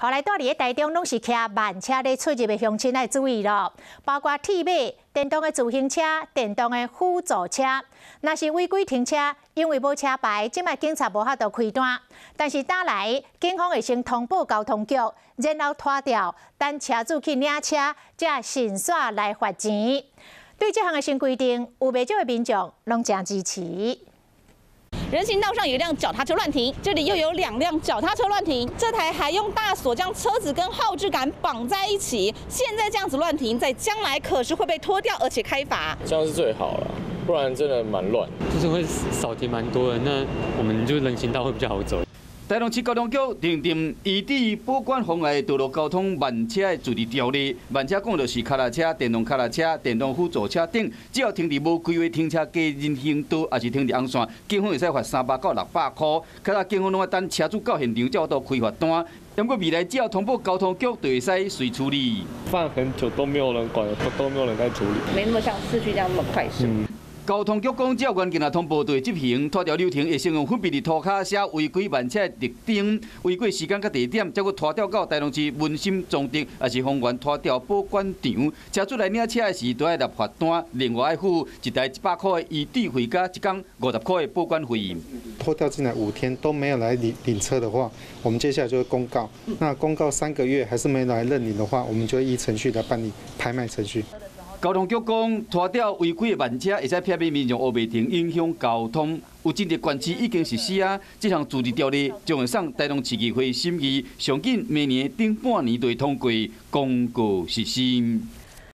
后来住伫咧台中，拢是骑慢车咧出入的乡亲来注意咯，包括铁马、电动的自行车、电动的辅助车。若是违规停车，因为无车牌，即卖警察无法度开单。但是打来，警方会先通报交通局，然后拖掉，等车主去领车，才顺续来罚钱。对这项的新规定，有不少的民众拢真支持。 人行道上有一辆脚踏车乱停，这里又有2辆脚踏车乱停，这台还用大锁将车子跟号志杆绑在一起。现在这样子乱停，在将来可是会被拖掉，而且开罚。这样是最好了，不然真的蛮乱。就是会少停蛮多的，那我们就人行道会比较好走。 台中市交通局订定移地保管妨碍道路交通慢车的处理条例，慢车讲就是脚踏车、电动脚踏车、电动辅助车等，只要停伫无规划停车加人行道，还是停伫红线，警方会使罚300到600块。其他警方拢要等车主到现场才有开罚单。不过未来只要通报交通局，就会使随处理。放很久都没有人管，都没有人在处理，没那么像市区这样那么快速。交通局讲，只要关键来通报，就会执行。拖吊流程会先用分别伫涂骹写违规慢车的特点、违规时间甲地点，再搁拖吊到台中市文心中德，还是丰原拖吊保管场。车主来领车的时，都要立罚单，另外要付一台100块的移地费加一天50块的保管费。拖吊进来5天都没有来领车的话，我们接下来就会公告。那公告3个月还是没来认领的话，我们就会依程序来办理拍卖程序。 交通局讲，拖吊违规的慢车会使避免民众乌白停，影响交通。有真侪县市已经实施啊，这项处理条例将会送台中市议会审议，上紧明年顶半年就会通过公告实施。